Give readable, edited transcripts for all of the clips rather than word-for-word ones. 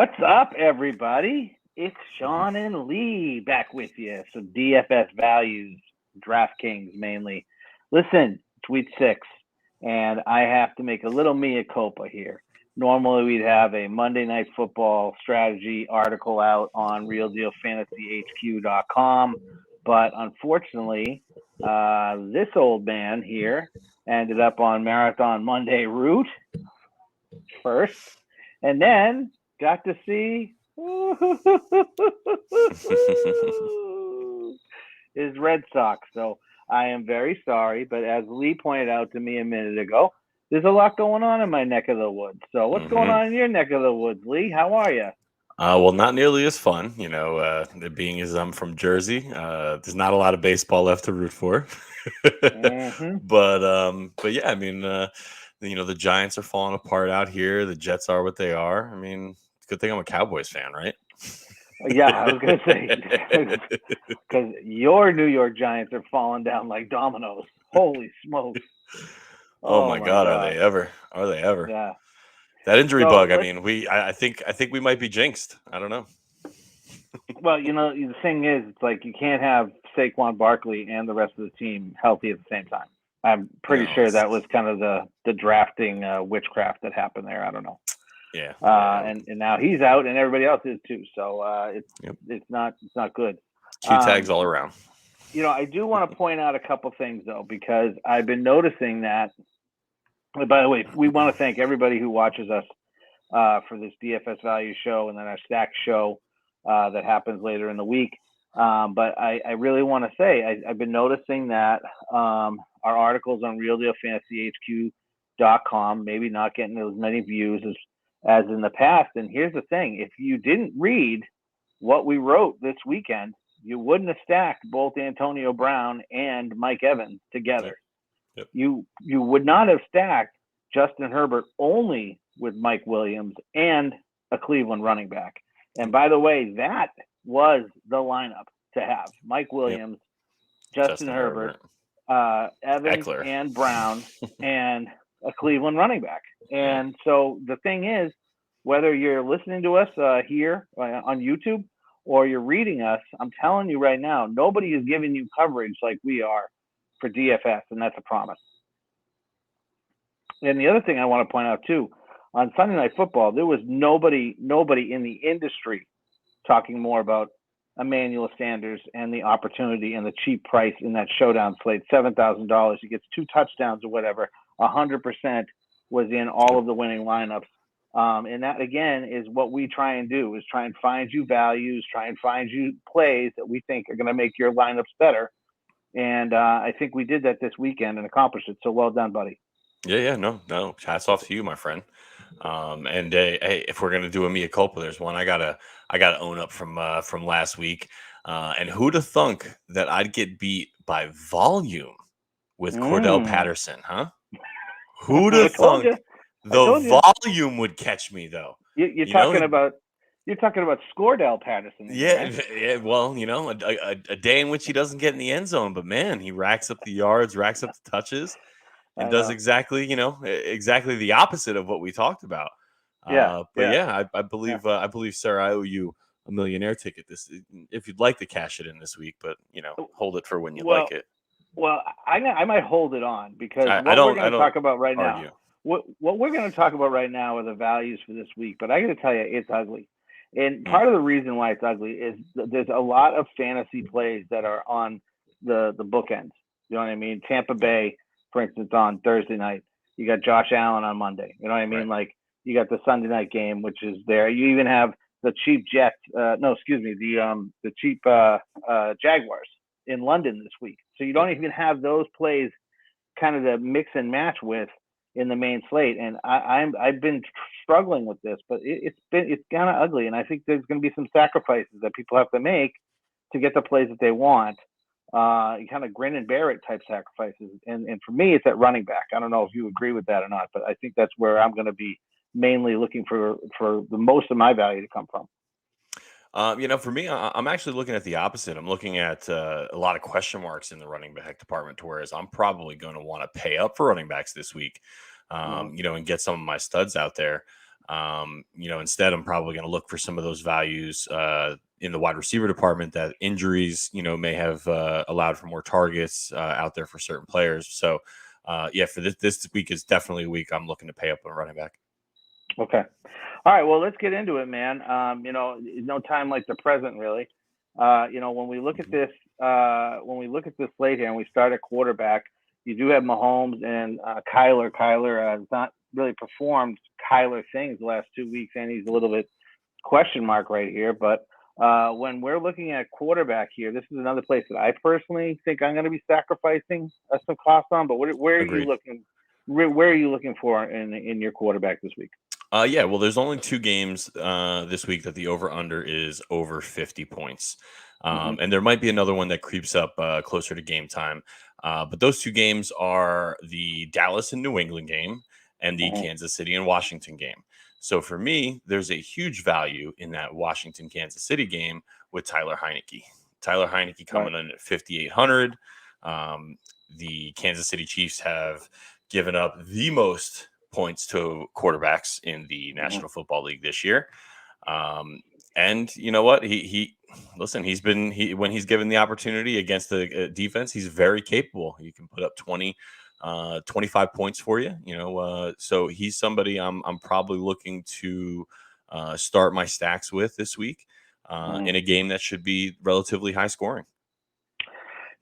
What's up, everybody? It's Sean and Lee back with you. Some DFS values, DraftKings mainly. Listen, it's week 6, and I have to make a little mea culpa here. Normally, we'd have a Monday Night Football strategy article out on RealDealFantasyHQ.com, but unfortunately, this old man here ended up on Marathon Monday route first, and then got to see his Red Sox. So I am very sorry, but as Lee pointed out to me a minute ago, there's a lot going on in my neck of the woods. So what's going on in your neck of the woods, Lee? How are you? Well, not nearly as fun, it being as I'm from Jersey. There's not a lot of baseball left to root for. But yeah, I mean, the Giants are falling apart out here. The Jets are what they are. I mean, good thing I'm a Cowboys fan, right? Yeah, I was going to say, because your New York Giants are falling down like dominoes. Holy smokes. Oh my God, are they ever? Are they ever? Yeah. That injury bug, I mean, I think we might be jinxed. I don't know. Well, the thing is, it's like you can't have Saquon Barkley and the rest of the team healthy at the same time. I'm pretty sure that was kind of the drafting witchcraft that happened there. I don't know. Yeah. And now he's out, and everybody else is too. So it's not good. Q tags all around. I do want to point out a couple things though, because I've been noticing that. By the way, we want to thank everybody who watches us for this DFS value show and then our stack show that happens later in the week. But I really want to say I've been noticing that our articles on RealDealFantasyHQ.com maybe not getting as many views as in the past. And here's the thing: if you didn't read what we wrote this weekend, you wouldn't have stacked both Antonio Brown and Mike Evans together. Yep. You would not have stacked Justin Herbert only with Mike Williams and a Cleveland running back. And by the way, that was the lineup to have: Mike Williams, Justin Herbert, Evans Eckler, and Brown, and a Cleveland running back. And so the thing is, whether you're listening to us here on YouTube or you're reading us, I'm telling you right now, nobody is giving you coverage like we are for DFS, and that's a promise. And the other thing I want to point out too, on Sunday Night Football, there was nobody in the industry talking more about Emmanuel Sanders and the opportunity and the cheap price in that showdown slate. $7,000, he gets 2 touchdowns or whatever. 100% was in all of the winning lineups. And that, again, is what we try and do, is try and find you values, try and find you plays that we think are going to make your lineups better. And I think we did that this weekend and accomplished it. So well done, buddy. Yeah, no. Hats off to you, my friend. And hey, if we're gonna do a mea culpa, there's one I gotta own up from last week. And who'd have thunk that I'd get beat by volume with Cordell Patterson, huh? Who'd have thunk the volume would catch me though? You're talking about Cordell Patterson. Yeah. Well, a day in which he doesn't get in the end zone, but man, he racks up the yards, racks up the touches, and does exactly the opposite of what we talked about. I believe, sir, I owe you a millionaire ticket. If you'd like to cash it in this week, but hold it for when you like it. Well, I might hold it on because we're going to talk about right now. What we're going to talk about right now are the values for this week. But I got to tell you, it's ugly. And part of the reason why it's ugly is there's a lot of fantasy plays that are on the bookends. You know what I mean? Tampa Bay, for instance, on Thursday night. You got Josh Allen on Monday. You know what I mean? Right. Like, you got the Sunday night game, which is there. You even have the cheap Jets. The cheap Jaguars in London this week. So you don't even have those plays kind of to mix and match with in the main slate. And I've been struggling with this, but it's kind of ugly. And I think there's going to be some sacrifices that people have to make to get the plays that they want. You kind of grin and bear it type sacrifices. And for me, it's at running back. I don't know if you agree with that or not, but I think that's where I'm going to be mainly looking for the most of my value to come from. For me, I'm actually looking at the opposite. I'm looking at a lot of question marks in the running back department, whereas I'm probably going to want to pay up for running backs this week, and get some of my studs out there. Instead, I'm probably going to look for some of those values in the wide receiver department that injuries, may have allowed for more targets out there for certain players. So, for this week is definitely a week I'm looking to pay up on running back. Okay. All right. Well, let's get into it, man. No time like the present, really. When we look at this, slate here and we start at quarterback, you do have Mahomes and Kyler. Kyler has not really performed Kyler things the last 2 weeks, and he's a little bit question mark right here. But when we're looking at quarterback here, this is another place that I personally think I'm going to be sacrificing some costs on. But where are you looking? Where are you looking for in your quarterback this week? Well, there's only 2 games this week that the over-under is over 50 points. And there might be another one that creeps up closer to game time. But those 2 games are the Dallas and New England game and the Kansas City and Washington game. So for me, there's a huge value in that Washington-Kansas City game with Tyler Heineke. Tyler Heineke coming in at 5,800. The Kansas City Chiefs have given up the most points to quarterbacks in the National Football League this year. And you know what? When he's given the opportunity against the defense, he's very capable. He can put up 25 points for you, so he's somebody I'm probably looking to start my stacks with this week in a game that should be relatively high scoring.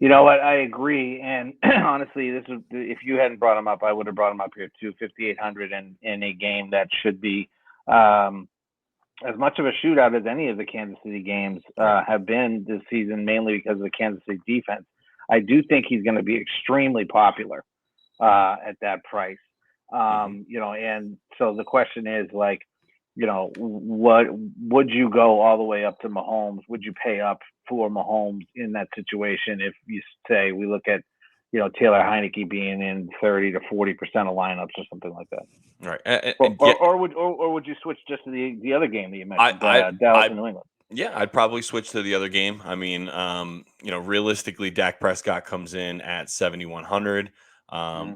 You know what? I agree. And honestly, if you hadn't brought him up, I would have brought him up here too. 5,800 in a game that should be as much of a shootout as any of the Kansas City games have been this season, mainly because of the Kansas City defense. I do think he's going to be extremely popular at that price. And so the question is what would you go all the way up to Mahomes? Would you pay up for Mahomes in that situation? If you say we look at, Taylor Heineke being in 30 to 40% of lineups or something like that. Right. Or would you switch just to the other game that you mentioned, Dallas and New England? Yeah, I'd probably switch to the other game. I mean, realistically, Dak Prescott comes in at 7,100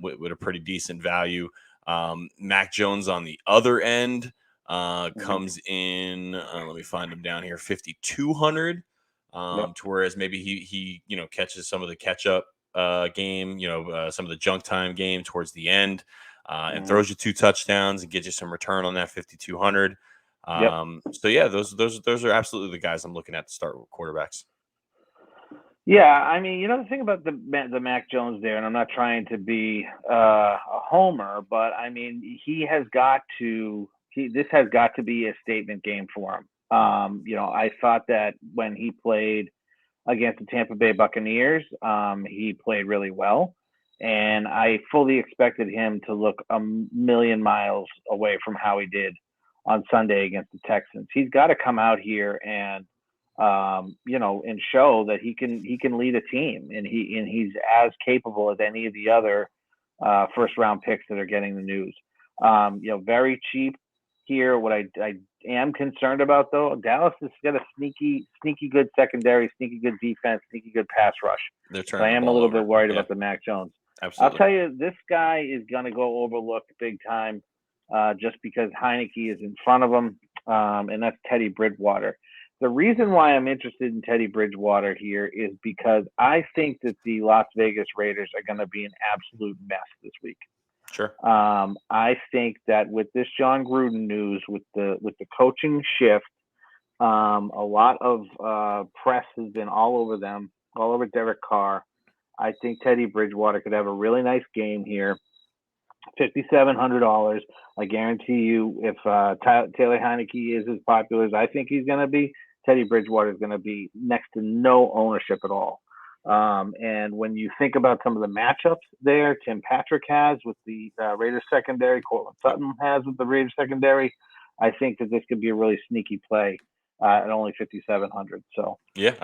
with a pretty decent value. Mac Jones on the other end comes in. Let me find him down here, 5,200. To whereas maybe he catches some of the catch up game, some of the junk time game towards the end, and throws you 2 touchdowns and gets you some return on that 5,200. So yeah, those are absolutely the guys I'm looking at to start with quarterbacks. Yeah, I mean, the thing about the Mac Jones there, and I'm not trying to be a homer, but I mean, this has got to be a statement game for him. I thought that when he played against the Tampa Bay Buccaneers, he played really well, and I fully expected him to look a million miles away from how he did on Sunday against the Texans. He's got to come out here and and show that he can lead a team, and he's as capable as any of the other first round picks that are getting the news. Very cheap here. What I am concerned about, though, Dallas has got a sneaky good secondary, sneaky good defense, sneaky good pass rush. So I am a little bit worried about the Mac Jones. Absolutely. I'll tell you, this guy is going to go overlooked big time just because Heineke is in front of him, and that's Teddy Bridgewater. The reason why I'm interested in Teddy Bridgewater here is because I think that the Las Vegas Raiders are going to be an absolute mess this week. Sure. I think that with this John Gruden news, with the coaching shift, a lot of press has been all over them, all over Derek Carr. I think Teddy Bridgewater could have a really nice game here. $5,700. I guarantee you, if Taylor Heineke is as popular as I think he's going to be, Teddy Bridgewater is going to be next to no ownership at all. And when you think about some of the matchups there, Tim Patrick has with the Raiders secondary, Cortland Sutton has with the Raiders secondary, I think that this could be a really sneaky play at only 5,700. So yeah,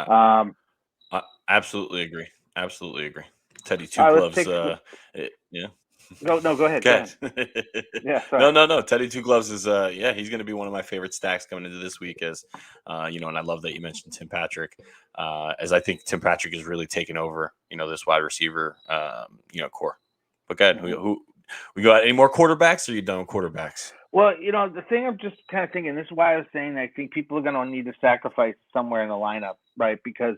I absolutely agree. Teddy Two Gloves. Yeah. No, go ahead. Yeah, sorry. No. Teddy Two Gloves is he's going to be one of my favorite stacks coming into this week. As and I love that you mentioned Tim Patrick, as I think Tim Patrick is really taking over, this wide receiver, core. But go ahead. Who we got? Any more quarterbacks? Or are you done with quarterbacks? Well, the thing I'm just kind of thinking, this is why I was saying I think people are going to need to sacrifice somewhere in the lineup, right? Because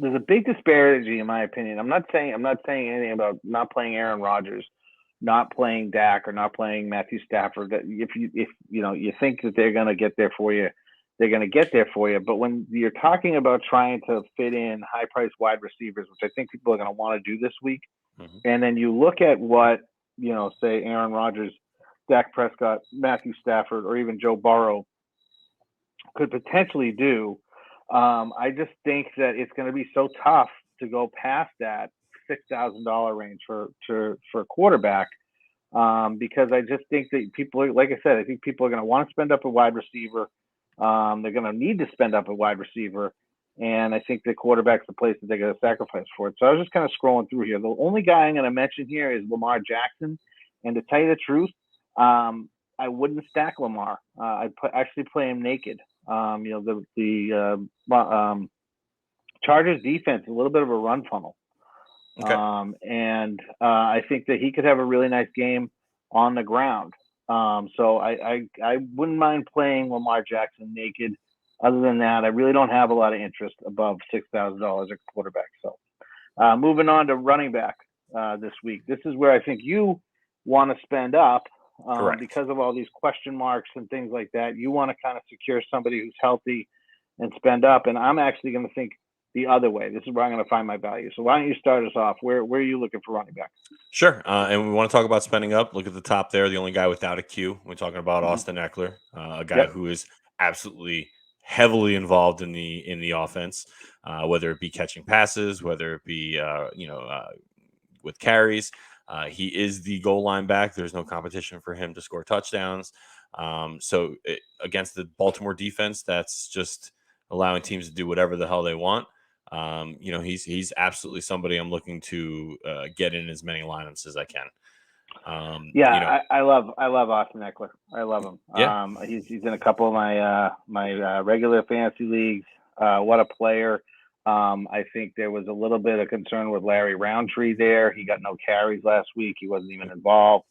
there's a big disparity, in my opinion. I'm not saying anything about not playing Aaron Rodgers, not playing Dak, or not playing Matthew Stafford. If you think that they're going to get there for you, they're going to get there for you. But when you're talking about trying to fit in high-priced wide receivers, which I think people are going to want to do this week, and then you look at what say Aaron Rodgers, Dak Prescott, Matthew Stafford, or even Joe Burrow could potentially do. I just think that it's going to be so tough to go past that $6,000 range for a quarterback, because I just think that people are, like I said, I think people are going to want to spend up a wide receiver. They're going to need to spend up a wide receiver, and I think the quarterback's the place that they're going to sacrifice for it. So I was just kind of scrolling through here. The only guy I'm going to mention here is Lamar Jackson, and to tell you the truth, I wouldn't stack Lamar. I'd actually play him naked. The Chargers defense is a little bit of a run funnel. Okay. And I think that he could have a really nice game on the ground. So I wouldn't mind playing Lamar Jackson naked. Other than that, I really don't have a lot of interest above $6,000 at quarterback. So moving on to running back this week. This is where I think you want to spend up. Because of all these question marks and things like that. You want to kind of secure somebody who's healthy and spend up. And I'm actually going to think the other way. This is where I'm going to find my value. So why don't you start us off? Where are you looking for running back? Sure. And we want to talk about spending up. Look at the top there. The only guy without a Q. We're talking about Austin Eckler, a guy who is absolutely heavily involved in the offense, whether it be catching passes, whether it be with carries. He is the goal line back. There's no competition for him to score touchdowns. Against the Baltimore defense, that's just allowing teams to do whatever the hell they want. He's absolutely somebody I'm looking to get in as many lineups as I can. I love Austin Eckler. I love him. Yeah. He's in a couple of my regular fantasy leagues. What a player. I think there was a little bit of concern with Larry Roundtree there. He got no carries last week. He wasn't even involved.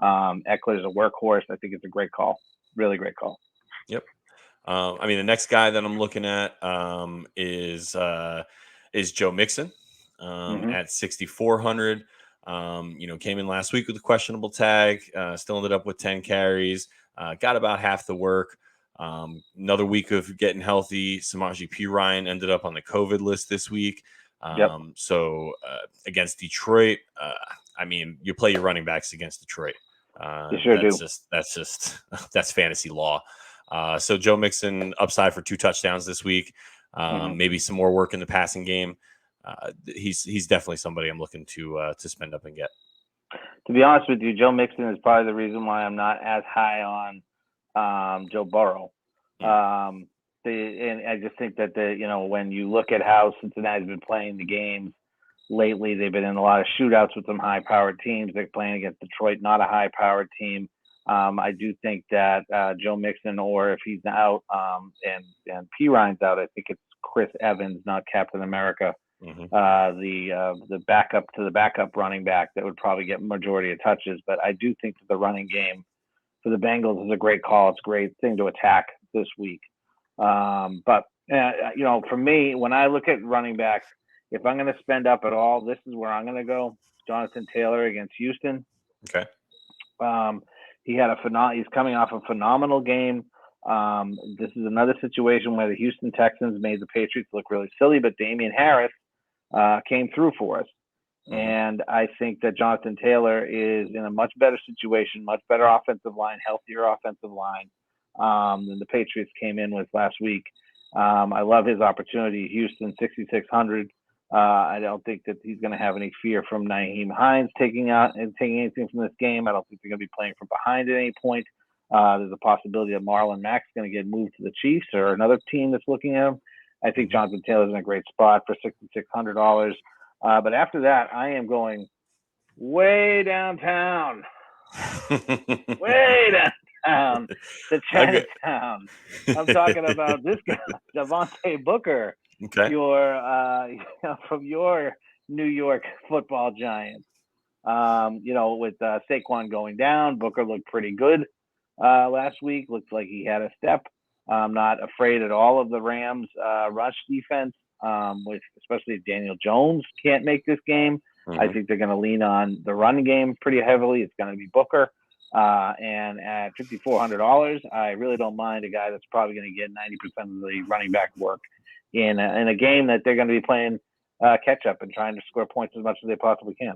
Eckler's a workhorse. I think it's a great call. Really great call. Yep. The next guy that I'm looking at is Joe Mixon at 6,400. Came in last week with a questionable tag. Still ended up with 10 carries. Got about half the work. Another week of getting healthy. Samaje Perine ended up on the COVID list this week. So against Detroit, you play your running backs against Detroit. You sure do. That's fantasy law. So Joe Mixon upside for 2 touchdowns this week. Maybe some more work in the passing game. He's definitely somebody I'm looking to spend up and get. To be honest with you, Joe Mixon is probably the reason why I'm not as high on Joe Burrow. And I just think that when you look at how Cincinnati's been playing the games lately, they've been in a lot of shootouts with some high-powered teams. They're playing against Detroit, not a high-powered team. I do think that Joe Mixon, or if he's out and Perine's out, I think it's Chris Evans, not Captain America, the backup to the backup running back that would probably get majority of touches. But I do think that the running game for the Bengals is a great call. It's a great thing to attack this week. But for me, when I look at running backs, if I'm going to spend up at all, this is where I'm going to go. Jonathan Taylor against Houston. Okay. He's coming off a phenomenal game. This is another situation where the Houston Texans made the Patriots look really silly, but Damian Harris came through for us. And I think that Jonathan Taylor is in a much better situation, much better offensive line, healthier offensive line than the Patriots came in with last week. I love his opportunity. Houston, 6,600. I don't think that he's going to have any fear from Nyheim Hines taking anything from this game. I don't think they're going to be playing from behind at any point. There's a possibility that Marlon Mack's going to get moved to the Chiefs or another team that's looking at him. I think Jonathan Taylor's in a great spot for $6,600. But after that, I am going way downtown. Way downtown to Chinatown. I'm talking about this guy, Devontae Booker. Okay. From your New York Football Giants. With Saquon going down, Booker looked pretty good last week. Looks like he had a step. I'm not afraid at all of the Rams' rush defense, especially if Daniel Jones can't make this game. Mm-hmm. I think they're going to lean on the run game pretty heavily. It's going to be Booker. And at $5,400, I really don't mind a guy that's probably going to get 90% of the running back work in a game that they're going to be playing catch up and trying to score points as much as they possibly can.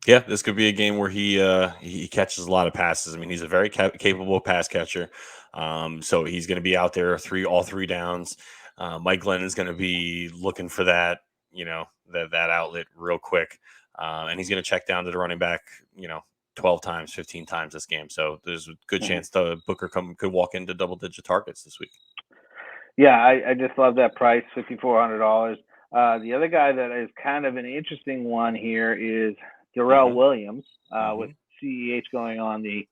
Yeah, this could be a game where he catches a lot of passes. I mean, he's a very capable pass catcher. So he's going to be out there all three downs. Mike Glenn is going to be looking for that outlet real quick. And he's going to check down to the running back, 12 times, 15 times this game. So there's a good chance Booker could walk into double-digit targets this week. Yeah, I just love that price, $5,400. The other guy that is kind of an interesting one here is Darrell Williams with CEH going on the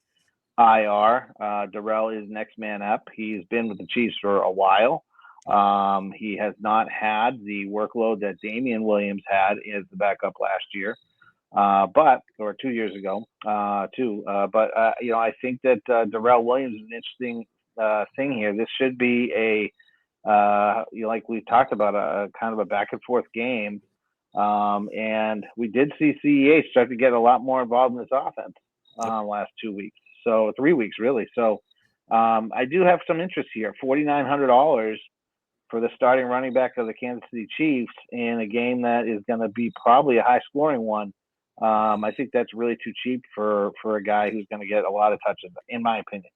IR. Darrell is next man up. He's been with the Chiefs for a while. He has not had the workload that Damian Williams had as the backup last year, or 2 years ago, too. But I think that Darrell Williams is an interesting thing here. This should be like we talked about, a kind of a back and forth game. And we did see CEH start to get a lot more involved in this offense last 2 weeks. So 3 weeks, really. So I do have some interest here. $4,900 for the starting running back of the Kansas City Chiefs in a game that is going to be probably a high-scoring one. I think that's really too cheap for a guy who's going to get a lot of touches, in my opinion.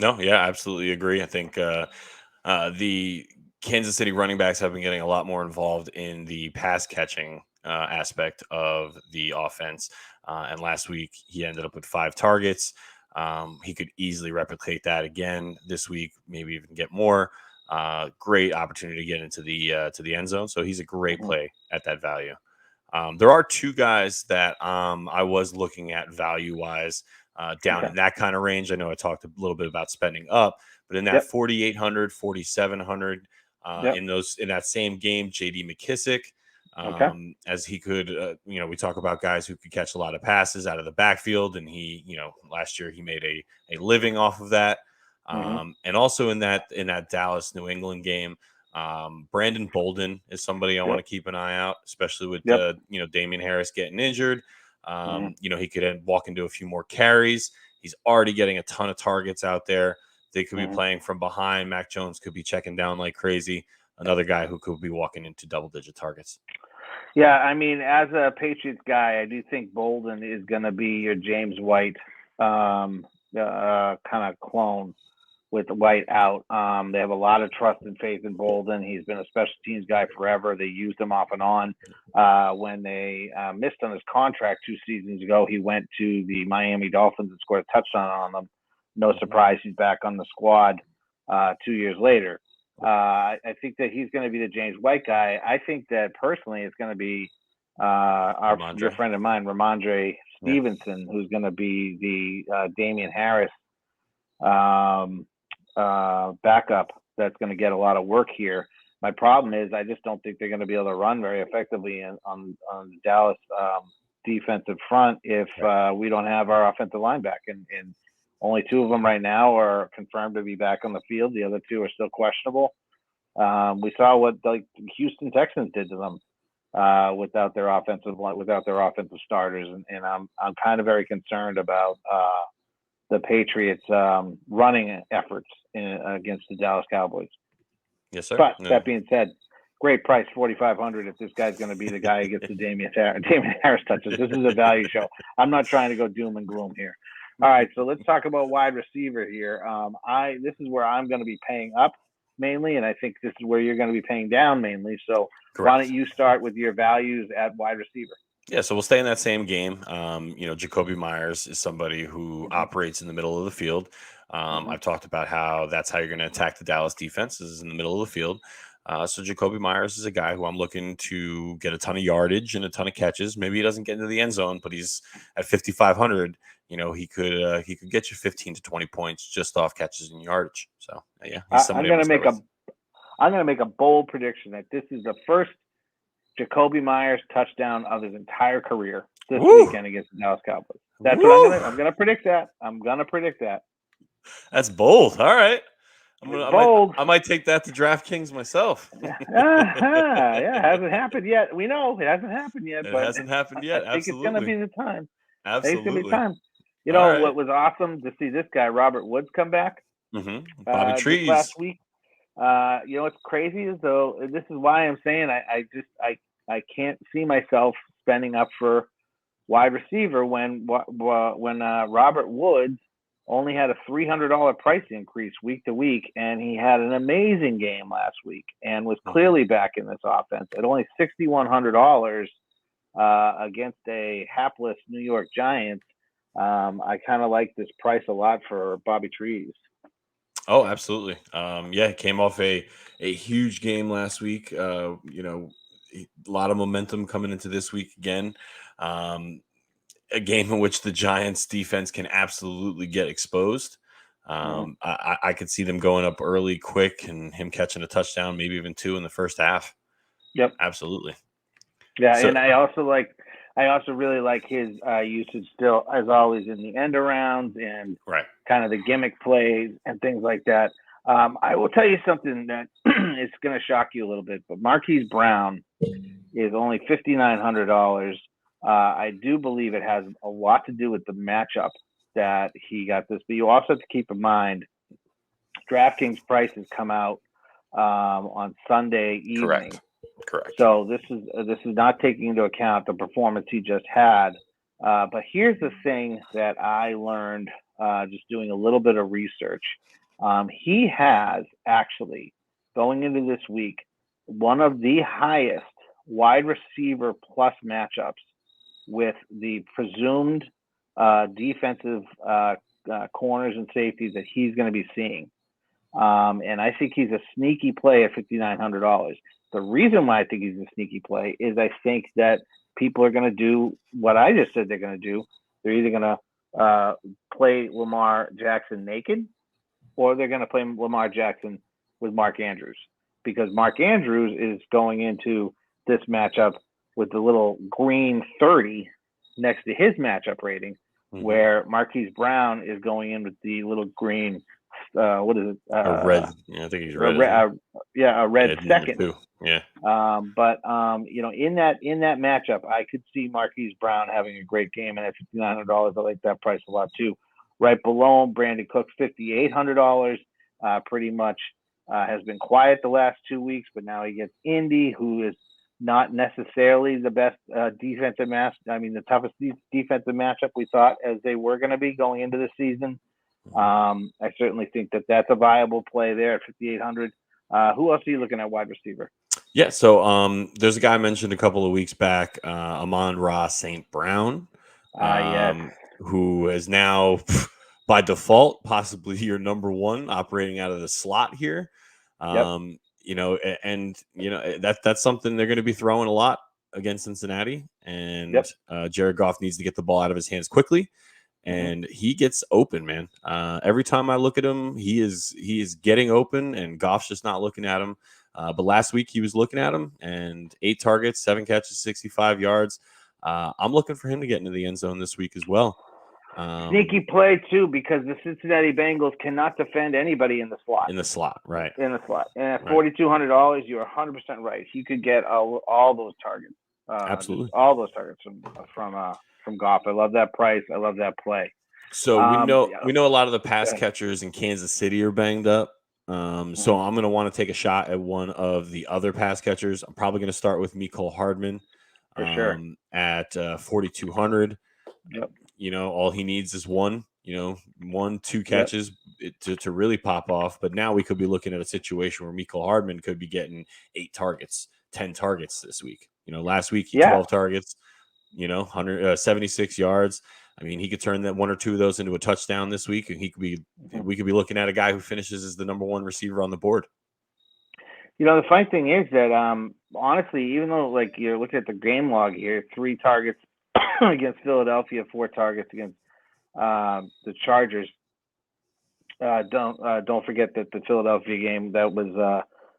No, yeah, absolutely agree. I think the Kansas City running backs have been getting a lot more involved in the pass catching aspect of the offense. And last week he ended up with 5 targets. He could easily replicate that again this week, maybe even get more. Great opportunity to get into the end zone. So he's a great play at that value. There are 2 guys that I was looking at value wise down in that kind of range. I know I talked a little bit about spending up, but in that 4,800, 4,700 in that same game, JD McKissick, as he could, we talk about guys who could catch a lot of passes out of the backfield, and he, last year he made a living off of that. And also in that Dallas New England game, Brandon Bolden is somebody I want to keep an eye out, especially with Damian Harris getting injured. He could walk into a few more carries. He's already getting a ton of targets out there. They could be playing from behind. Mac Jones could be checking down like crazy. Another guy who could be walking into double-digit targets. Yeah, I mean, as a Patriots guy, I do think Bolden is going to be your James White kind of clone with White out. They have a lot of trust and faith in Bolden. He's been a special teams guy forever. They used him off and on. When they missed on his contract 2 seasons ago, he went to the Miami Dolphins and scored a touchdown on them. No surprise, he's back on the squad 2 years later. I think that he's going to be the James White guy. I think that personally it's going to be your friend of mine, Ramondre Stevenson, who's going to be the Damian Harris backup that's going to get a lot of work here. My problem is I just don't think they're going to be able to run very effectively on the Dallas defensive front if we don't have our offensive line back. And only 2 of them right now are confirmed to be back on the field. The other 2 are still questionable. We saw what the Houston Texans did to them without their offensive starters, and I'm kind of very concerned about the Patriots' running efforts against the Dallas Cowboys. Yes, sir. But that being said, great price, $4,500. If this guy's going to be the guy who gets the Damian Harris touches, this is a value show. I'm not trying to go doom and gloom here. All right, so let's talk about wide receiver here. This is where I'm going to be paying up mainly, and I think this is where you're going to be paying down mainly. So Why don't you start with your values at wide receiver? Yeah, so we'll stay in that same game. Jacoby Myers is somebody who operates in the middle of the field. I've talked about how that's how you're going to attack the Dallas defense is in the middle of the field. So Jacoby Myers is a guy who I'm looking to get a ton of yardage and a ton of catches. Maybe he doesn't get into the end zone, but he's at 5,500. He could get you 15 to 20 points just off catches and yardage. So yeah, I'm going to make a bold prediction that this is the first Jacoby Myers touchdown of his entire career this weekend against the Dallas Cowboys. That's what I'm going to predict that. I'm going to predict that. That's bold. All right. Bold. I might take that to DraftKings myself. Yeah, it hasn't happened yet. We know it hasn't happened yet, but it hasn't happened yet. I think Absolutely. it's going to be the time. Absolutely. I think it's going to be time. You know what was awesome to see this guy Robert Woods come back. Bobby Trees last week. You know what's crazy is though. This is why I'm saying I can't see myself spending up for wide receiver when Robert Woods only had a $300 price increase week to week, and he had an amazing game last week and was clearly back in this offense at only $6,100 against a hapless New York Giants. I kind of like this price a lot for Bobby Trees. Oh, absolutely. Yeah, came off a huge game last week. You know, a lot of momentum coming into this week again. A game in which the Giants defense can absolutely get exposed. I could see them going up early, quick, and him catching a touchdown, maybe even 2 in the first half. Yep, absolutely. Yeah, so, and I also really like his usage still, as always, in the end arounds and kind of the gimmick plays and things like that. I will tell you something that is going to shock you a little bit, but Marquis Brown is only $5,900. I do believe it has a lot to do with the matchup that he got this, but you also have to keep in mind DraftKings prices come out on Sunday evening. Correct. So this is not taking into account the performance he just had. But here's the thing that I learned just doing a little bit of research. He has actually, going into this week, one of the highest wide receiver plus matchups with the presumed defensive corners and safeties that he's going to be seeing. And I think he's a sneaky play at $5,900. The reason why I think he's a sneaky play is I think that people are going to do what I just said they're going to do. They're either going to play Lamar Jackson naked, or they're going to play Lamar Jackson with Mark Andrews, because Mark Andrews is going into this matchup with the little green 30 next to his matchup rating, where Marquis Brown is going in with the little green. What is it? A red. Yeah, I think he's red. A red second. Yeah. But you know, in that matchup, I could see Marquis Brown having a great game, and at $5,900, I like that price a lot too. Right below him, Brandon Cooks, $5,800. Pretty much has been quiet the last 2 weeks, but now he gets Indy, who is not necessarily the best defensive match. I mean, the toughest defensive matchup we thought as they were going to be going into the season. I certainly think that that's a viable play there at $5,800. Who else are you looking at wide receiver? Yeah, so there's a guy I mentioned a couple of weeks back, Amon-Ra St. Brown, who is now by default possibly your number one operating out of the slot here. You know, and you know that's something they're going to be throwing a lot against Cincinnati, and Jared Goff needs to get the ball out of his hands quickly. And he gets open, man. Every time I look at him, he is getting open, and Goff's just not looking at him. But last week he was looking at him, and 8 targets, 7 catches, 65 yards. I'm looking for him to get into the end zone this week as well. Sneaky play too, because the Cincinnati Bengals cannot defend anybody in the slot. In the slot, right? In the slot, and at $4,200, you're 100% right. He could get all those targets. Absolutely, all those targets from Goff. I love that price. I love that play. So we know a lot of the pass catchers in Kansas City are banged up. So I'm going to want to take a shot at one of the other pass catchers. I'm probably going to start with Mecole Hardman at 4,200. Yep. You know, all he needs is 1-2 catches to really pop off. But now we could be looking at a situation where Mecole Hardman could be getting 8 targets, 10 targets this week. You know, last week he 12 targets. 176 yards. I mean, he could turn that 1 or 2 of those into a touchdown this week, and we could be looking at a guy who finishes as the number 1 receiver on the board. You know, the funny thing is that honestly, even though like you're looking at the game log here, 3 targets against Philadelphia, 4 targets against the Chargers. Don't forget that the Philadelphia game, that was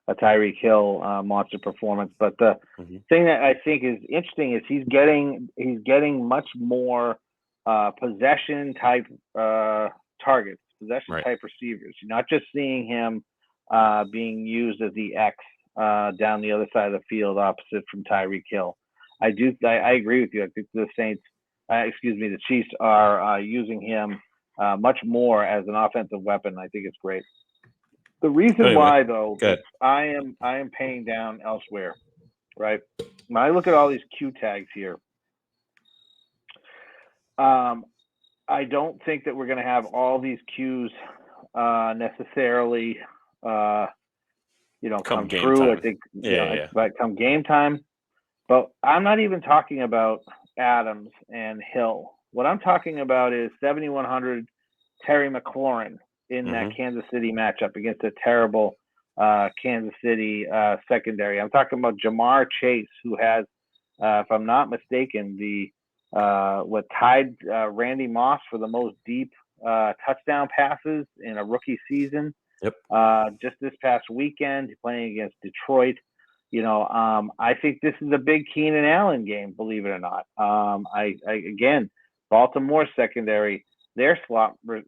a Tyreek Hill monster performance. But the thing that I think is interesting is he's getting much more possession type targets possession type receivers. You're not just seeing him being used as the X down the other side of the field opposite from Tyreek Hill. I agree with you. I think the Chiefs are using him much more as an offensive weapon. I think it's great. The reason why, though, I am paying down elsewhere, right? When I look at all these Q tags here, I don't think that we're going to have all these Qs necessarily, come true. Time. I think, come game time. But I'm not even talking about Adams and Hill. What I'm talking about is 7,100 Terry McLaurin in that Kansas City matchup against a terrible Kansas City secondary. I'm talking about Jamar Chase, who has, if I'm not mistaken, what tied Randy Moss for the most deep touchdown passes in a rookie season. Yep. Just this past weekend, playing against Detroit. I think this is a big Keenan Allen game, believe it or not. Again, Baltimore secondary, their slot corner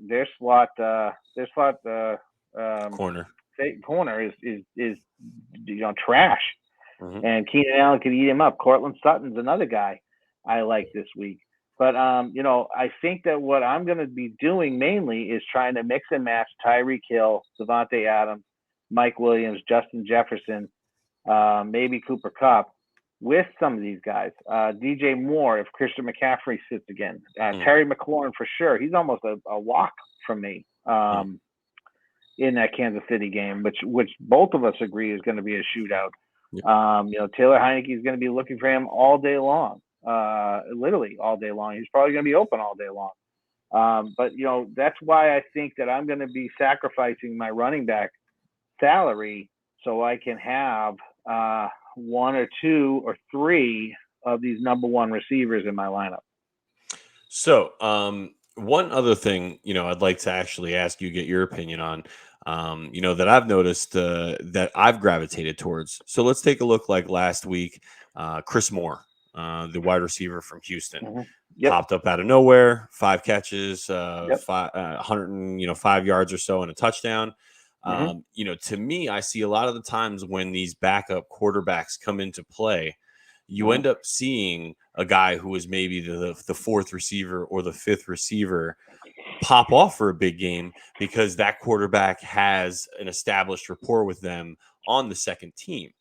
is trash, and Keenan Allen could eat him up. Cortland Sutton's another guy I like this week. But, I think that what I'm going to be doing mainly is trying to mix and match Tyreek Hill, Devontae Adams, Mike Williams, Justin Jefferson, maybe Cooper Kupp with some of these guys. DJ Moore, if Christian McCaffrey sits again. Terry McLaurin for sure. He's almost a lock from me in that Kansas City game, which both of us agree is going to be a shootout. Taylor Heineke is going to be looking for him all day long. Literally all day long. He's probably going to be open all day long. But that's why I think that I'm going to be sacrificing my running back salary so I can have one or two or three of these number one receivers in my lineup. So one other thing, I'd like to actually ask you, get your opinion on, that I've noticed that I've gravitated towards. So let's take a look like last week, Chris Moore. The wide receiver from Houston, popped up out of nowhere, 5 catches, 105 yards or so, and a touchdown. To me, I see a lot of the times when these backup quarterbacks come into play, you end up seeing a guy who is maybe the fourth receiver or the fifth receiver pop off for a big game because that quarterback has an established rapport with them on the second team.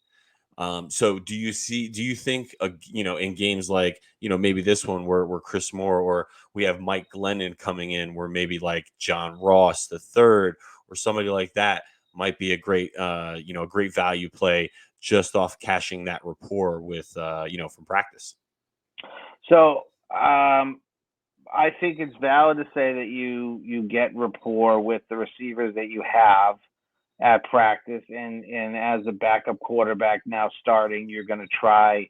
So do you think, in games like, maybe this one where Chris Moore, or we have Mike Glennon coming in, where maybe like John Ross the third or somebody like that might be a great value play just off cashing that rapport with, from practice? So I think it's valid to say that you get rapport with the receivers that you have at practice, and as a backup quarterback now starting, you're going to try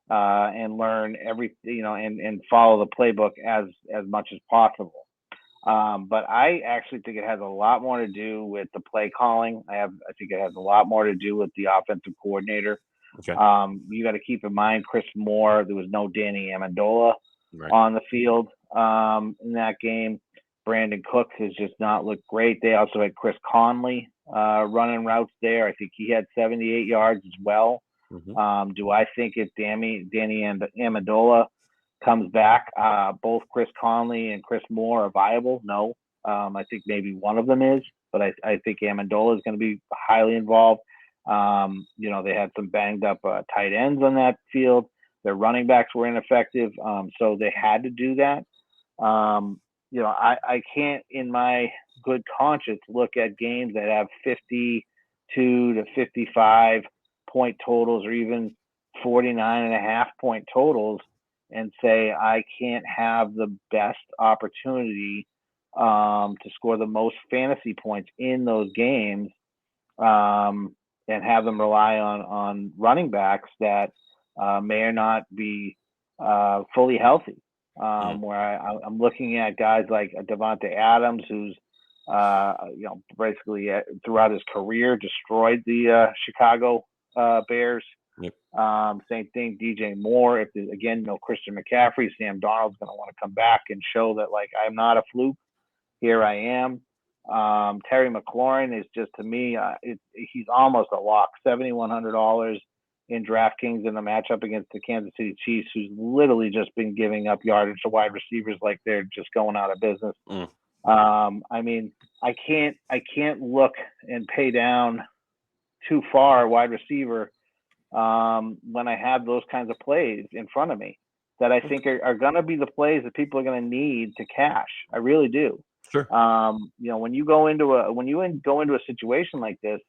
and learn and follow the playbook as much as possible. But I actually think it has a lot more to do with the play calling. I think it has a lot more to do with the offensive coordinator. Okay. You got to keep in mind, Chris Moore, there was no Danny Amendola on the field in that game. Brandon Cooks has just not looked great. They also had Chris Conley running routes there. I think he had 78 yards as well. Do I think if Danny Amendola comes back, both Chris Conley and Chris Moore are viable? No. I think maybe one of them is, but I think Amendola is going to be highly involved. They had some banged up tight ends on that field. Their running backs were ineffective, so they had to do that. I can't, in my good conscience, look at games that have 52 to 55 point totals or even 49.5 point totals and say I can't have the best opportunity to score the most fantasy points in those games and have them rely on running backs that may or not be fully healthy. Where I'm looking at guys like Devontae Adams, who's basically throughout his career destroyed the Chicago Bears. Yep. Same thing, DJ Moore. If again, no Christian McCaffrey, Sam Darnold's going to want to come back and show that I'm not a fluke. Here I am. Terry McLaurin is just, to me, he's almost a lock. $7,100 in DraftKings in the matchup against the Kansas City Chiefs, who's literally just been giving up yardage to wide receivers like they're just going out of business. I mean, I can't look and pay down too far wide receiver when I have those kinds of plays in front of me that I think are going to be the plays that people are going to need to cash. I really do. Sure. When you go into a situation like this,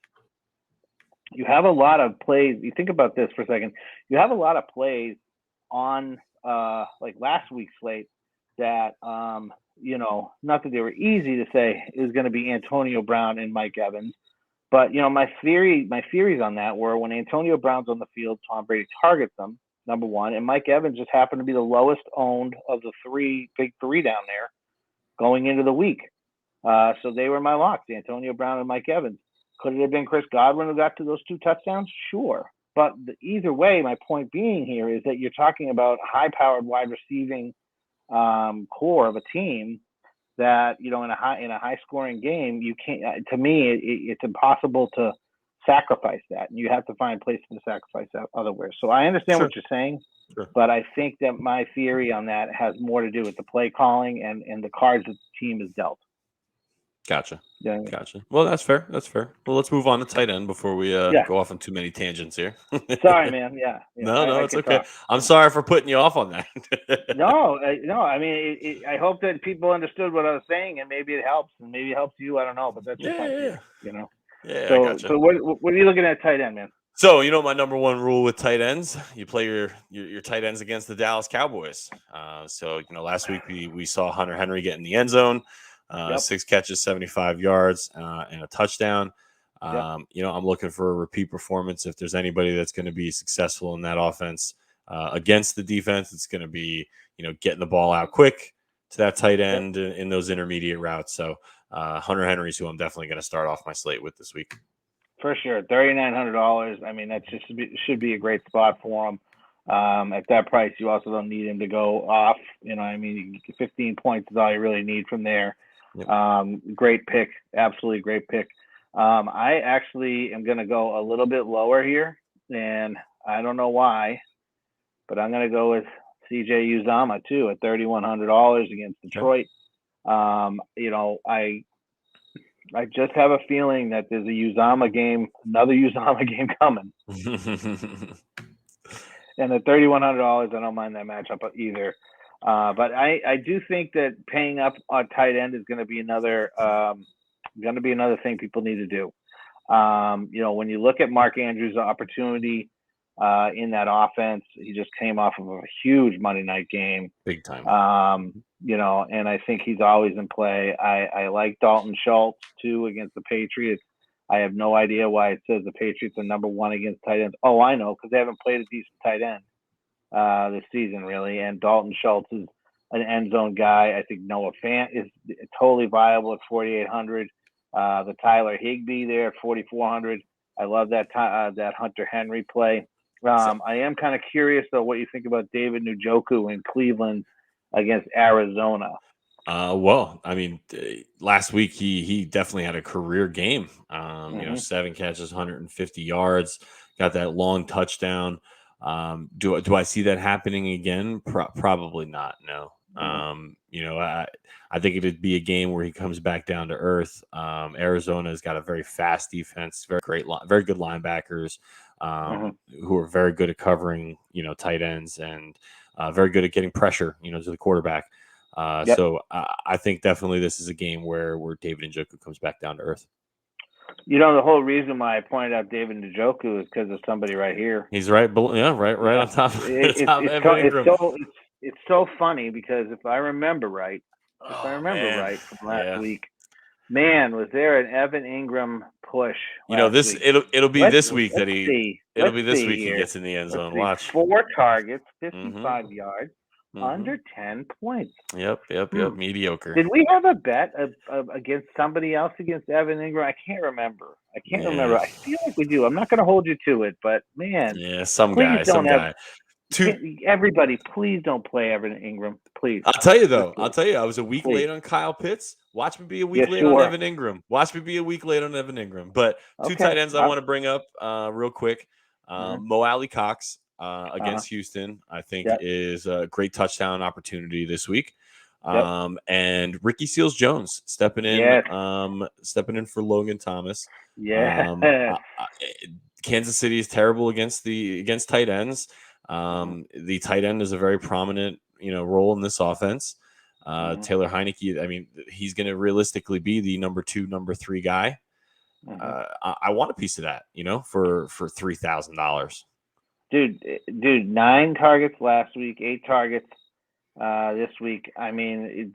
you have a lot of plays. You think about this for a second. You have a lot of plays on like last week's slate that not that they were easy to say is going to be Antonio Brown and Mike Evans. But, my theories on that were when Antonio Brown's on the field, Tom Brady targets them, number one, and Mike Evans just happened to be the lowest owned of the big three down there going into the week. So they were my locks, Antonio Brown and Mike Evans. Could it have been Chris Godwin who got to those 2 touchdowns? Sure. But either way, my point being here is that you're talking about high-powered wide receiving core of a team that, in a high scoring game, you can't, to me, it's impossible to sacrifice that. And you have to find places to sacrifice that otherwhere. So I understand what you're saying, but I think that my theory on that has more to do with the play calling and the cards that the team is dealt. Gotcha. Yeah. Gotcha. Well, that's fair. Well, let's move on to tight end before we go off on too many tangents here. Sorry, man. Yeah. No, it's okay. Talk. I'm sorry for putting you off on that. No. I mean, I hope that people understood what I was saying, and maybe it helps, and maybe it helps you. I don't know, but that's just my theory, Yeah. So, I gotcha. So what are you looking at tight end, man? So, my number one rule with tight ends, you play your tight ends against the Dallas Cowboys. So, last week we saw Hunter Henry get in the end zone. 6 catches, 75 yards, and a touchdown. I'm looking for a repeat performance. If there's anybody that's going to be successful in that offense against the defense, it's going to be, getting the ball out quick to that tight end in those intermediate routes. So Hunter Henry's who I'm definitely going to start off my slate with this week. For sure. $3,900. I mean, that just should be a great spot for him. At that price, you also don't need him to go off. 15 points is all you really need from there. Yep. Great pick. Absolutely great pick. I actually am going to go a little bit lower here, and I don't know why, but I'm going to go with CJ Uzomah too at $3,100 against Detroit. I just have a feeling that there's another Uzomah game coming. And at $3,100, I don't mind that matchup either. But I do think that paying up on tight end is going to be another thing people need to do. When you look at Mark Andrews' opportunity in that offense, he just came off of a huge Monday night game, big time. And I think he's always in play. I like Dalton Schultz too against the Patriots. I have no idea why it says the Patriots are number 1 against tight ends. Oh, I know, because they haven't played a decent tight end this season, really. And Dalton Schultz is an end zone guy. I think Noah Fant is totally viable at $4,800. The Tyler Higbee there at $4,400. I love that Hunter Henry play. I am kind of curious though what you think about David Njoku in Cleveland against Arizona. Well, I mean, last week he definitely had a career game. 7 catches, 150 yards, got that long touchdown. Do I see that happening again? Probably not. No. I think it'd be a game where he comes back down to earth. Arizona's got a very fast defense, very good linebackers, who are very good at covering, tight ends and very good at getting pressure, to the quarterback. So I think definitely this is a game where David Njoku comes back down to earth. The whole reason why I pointed out David Njoku is because of somebody right here. He's right on top. It's so funny because if I remember right from last week, man, was there an Evan Ingram push? It'll be this week that he gets in the end zone. Watch 4 targets, 55 yards. Under 10 points. Yep. Mediocre. Did we have a bet against somebody else against Evan Ingram? I can't remember. I feel like we do. I'm not going to hold you to it, but man. Yeah, some guy. Everybody, please don't play Evan Ingram. Please. I'll tell you though. I was a week late on Kyle Pitts. Watch me be a week late on Evan Ingram. But two tight ends I want to bring up real quick. Mo Alley Cox against Houston, I think is a great touchdown opportunity this week. And Ricky Seals-Jones stepping in for Logan Thomas. Kansas City is terrible against tight ends. The tight end is a very prominent, role in this offense. Taylor Heineke, I mean, he's going to realistically be the number 2, number 3 guy. I want a piece of that, for $3,000. Dude, 9 targets last week, 8 targets this week. I mean,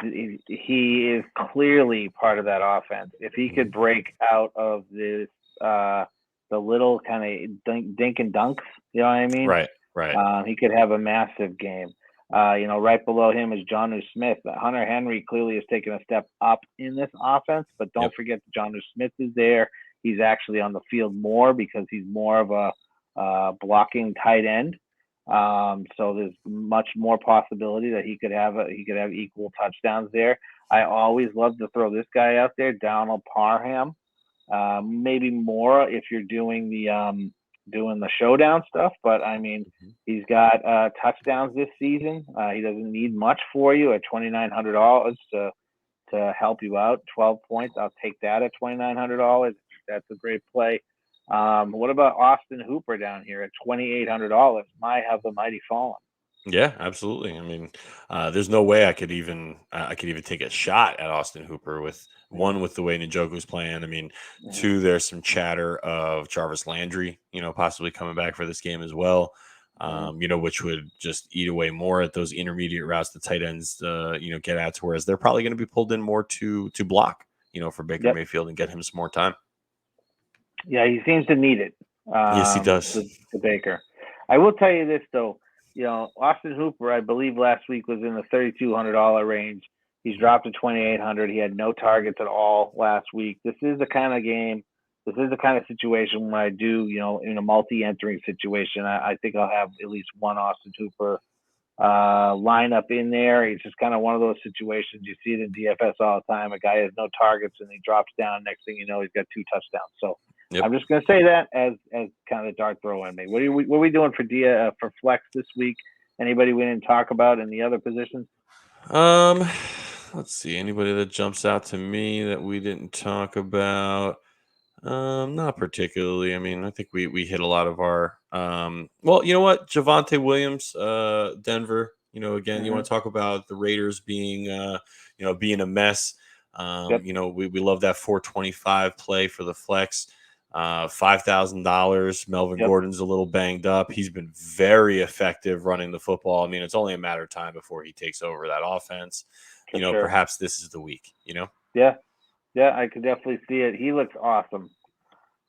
he is clearly part of that offense. If he could break out of this, the little kind of dink and dunks, you know what I mean? Right. He could have a massive game. Right below him is Jonnu Smith. Hunter Henry clearly has taken a step up in this offense, but don't forget that Jonnu Smith is there. He's actually on the field more because he's more of a blocking tight end. So there's much more possibility that he could have equal touchdowns there. I always love to throw this guy out there, Donald Parham. Maybe more if you're doing the showdown stuff, but I mean, he's got touchdowns this season. He doesn't need much for you at $2,900 to help you out. 12 points, I'll take that at $2,900. That's a great play. What about Austin Hooper down here at $2,800? Have the mighty fallen? Yeah, absolutely. I mean, there's no way I could even take a shot at Austin Hooper with the way Njoku's playing. I mean, 2, there's some chatter of Jarvis Landry, possibly coming back for this game as well. Which would just eat away more at those intermediate routes the tight ends, get out to, whereas they're probably going to be pulled in more to block, for Baker Mayfield and get him some more time. Yeah, he seems to need it. Yes, he does. To Baker. I will tell you this though. Austin Hooper, I believe last week was in the $3,200 range. He's dropped to $2,800. He had no targets at all last week. This is the kind of game. This is the kind of situation when I do, in a multi-entering situation, I think I'll have at least one Austin Hooper lineup in there. It's just kind of one of those situations. You see it in DFS all the time. A guy has no targets and he drops down. Next thing you know, he's got 2 touchdowns. So I'm just going to say that as kind of a dart throw in me. What are we doing for flex this week? Anybody we didn't talk about in the other positions? Let's see. Anybody that jumps out to me that we didn't talk about? Not particularly. I mean, I think we hit a lot of our. Well, you know what? Javonte Williams, Denver. Again, you want to talk about the Raiders being, being a mess. We love that 425 play for the flex. $5,000. Melvin Gordon's a little banged up. He's been very effective running the football. I mean, it's only a matter of time before he takes over that offense. Perhaps this is the week. Yeah, I could definitely see it. He looks awesome.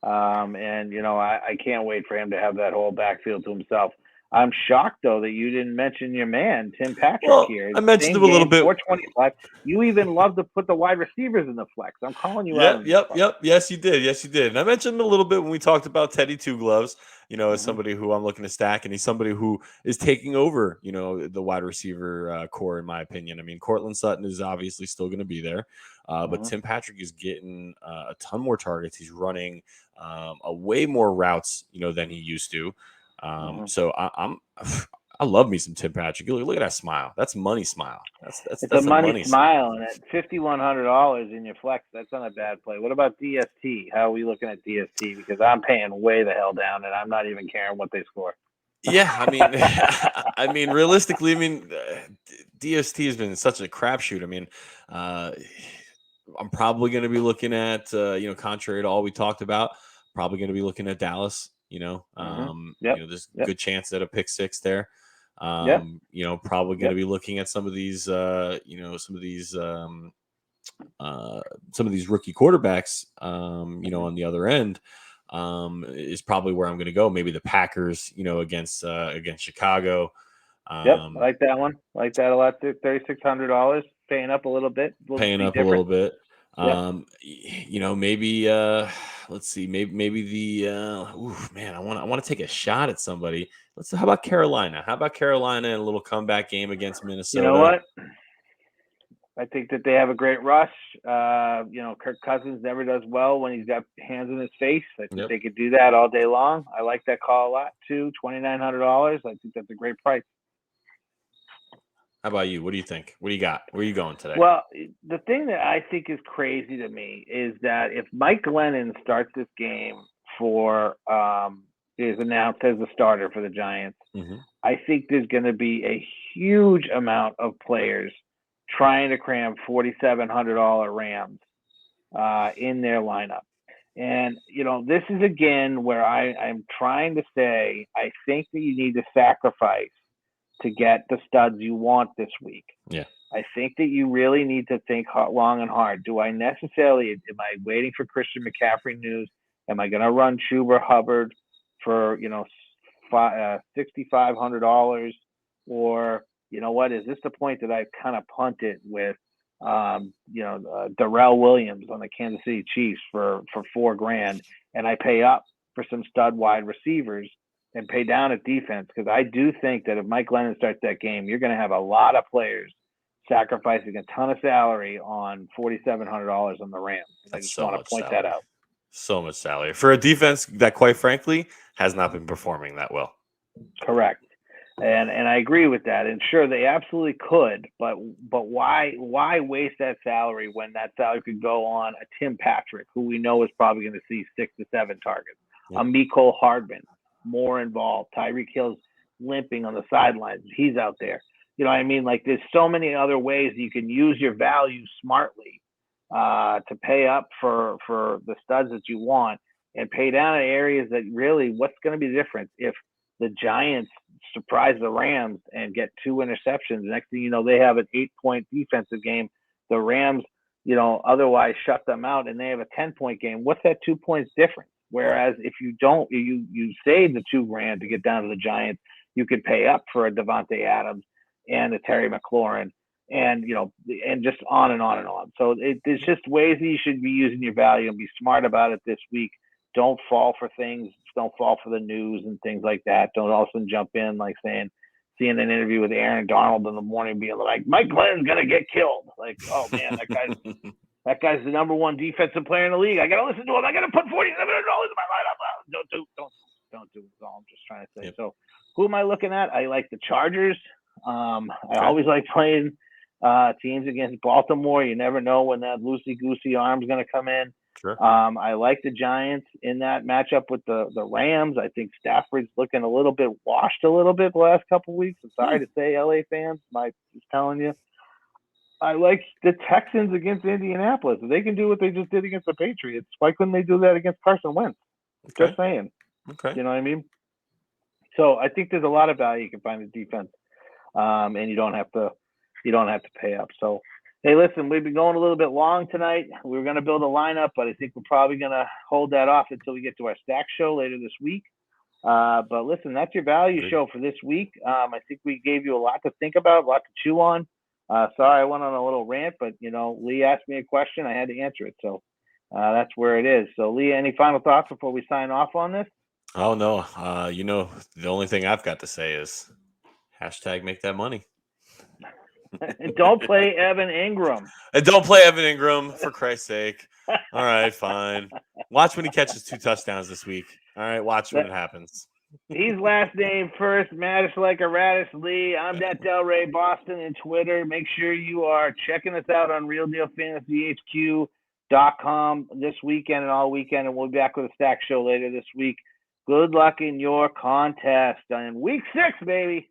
I can't wait for him to have that whole backfield to himself. I'm shocked, though, that you didn't mention your man, Tim Patrick, here. I mentioned him a little bit. 425. You even love to put the wide receivers in the flex. I'm calling you out. Yep. Yes, you did. And I mentioned him a little bit when we talked about Teddy Two Gloves, as somebody who I'm looking to stack, and he's somebody who is taking over, the wide receiver core, in my opinion. I mean, Cortland Sutton is obviously still going to be there, but Tim Patrick is getting a ton more targets. He's running a way more routes, than he used to. So I love me some Tim Patrick. Look at that smile. That's money smile. That's a money smile, and at $5,100 in your flex, that's not a bad play. What about DST? How are we looking at DST? Because I'm paying way the hell down, and I'm not even caring what they score. Yeah, I mean, realistically, DST has been such a crapshoot. I mean, I'm probably going to be looking at, contrary to all we talked about, probably going to be looking at Dallas. There's a good chance at a pick 6 there. Probably going to be looking at some of these, some of these rookie quarterbacks, on the other end, is probably where I'm going to go. Maybe the Packers, against Chicago. I like that one. I like that a lot. $3,600, paying up a little bit. A little bit. Maybe let's see, maybe the I want to take a shot at somebody. How about Carolina? How about Carolina in a little comeback game against Minnesota? You know what? I think that they have a great rush. Kirk Cousins never does well when he's got hands in his face. I think they could do that all day long. I like that call a lot too. $2,900. I think that's a great price. How about you? What do you think? What do you got? Where are you going today? Well, the thing that I think is crazy to me is that if Mike Glennon starts this game is announced as the starter for the Giants, I think there's going to be a huge amount of players trying to cram $4,700 Rams in their lineup. And, this is again where I'm trying to say, I think that you need to sacrifice to get the studs you want this week. Yeah. I think that you really need to think long and hard. Do I necessarily, am I waiting for Christian McCaffrey news? Am I going to run Chuba Hubbard for, $6,500? Or, what, is this the point that I kind of punt it with, Darrell Williams on the Kansas City Chiefs for $4,000 and I pay up for some stud wide receivers and pay down at defense? Because I do think that if Mike Glennon starts that game, you're going to have a lot of players sacrificing a ton of salary on $4,700 on the Rams. I just want to point that out. So much salary for a defense that, quite frankly, has not been performing that well. Correct. And I agree with that. And sure, they absolutely could, but why waste that salary when that salary could go on a Tim Patrick, who we know is probably going to see 6 to 7 targets, a Mecole Hardman, more involved, Tyreek Hill's limping on the sidelines, he's out there. You know what I mean? Like, there's so many other ways you can use your value smartly to pay up for the studs that you want and pay down in areas that really, what's going to be the difference if the Giants surprise the Rams and get 2 interceptions? Next thing you know, they have an 8-point defensive game. The Rams, otherwise shut them out, and they have a 10-point game. What's that 2 points difference? Whereas if you don't, you save the $2,000 to get down to the Giants, you could pay up for a Devontae Adams and a Terry McLaurin, and and just on and on and on. So there's just ways that you should be using your value and be smart about it this week. Don't fall for things. Don't fall for the news and things like that. Don't also jump in like seeing an interview with Aaron Donald in the morning being like, Mike Glenn's gonna get killed. Like, oh man, that guy's the number 1 defensive player in the league. I gotta listen to him. I gotta put $4,700 in my lineup. Don't do it. I'm just trying to say. Yep. So who am I looking at? I like the Chargers. I always like playing teams against Baltimore. You never know when that loosey-goosey arm's going to come in. Sure. I like the Giants in that matchup with the Rams. I think Stafford's looking a little bit washed the last couple of weeks. I'm sorry to say, LA fans, just telling you. I like the Texans against Indianapolis. If they can do what they just did against the Patriots, why couldn't they do that against Carson Wentz? Okay. Just saying. Okay. You know what I mean? So I think there's a lot of value you can find in defense. And you don't have to pay up. So, hey, listen, we've been going a little bit long tonight. We were going to build a lineup, but I think we're probably going to hold that off until we get to our stack show later this week. But listen, that's your value show for this week. I think we gave you a lot to think about, a lot to chew on. Sorry, I went on a little rant, but Lee asked me a question. I had to answer it. So that's where it is. So Lee, any final thoughts before we sign off on this? Oh no. The only thing I've got to say is, # make that money. And don't play Evan Ingram. And don't play Evan Ingram, for Christ's sake. All right, fine. Watch when he catches 2 touchdowns this week. All right, watch when it happens. He's last name first, Madish like a radish, Lee. I'm that Delray Boston and Twitter. Make sure you are checking us out on RealDealFantasyHQ.com this weekend and all weekend, and we'll be back with a stack show later this week. Good luck in your contest in week 6, baby.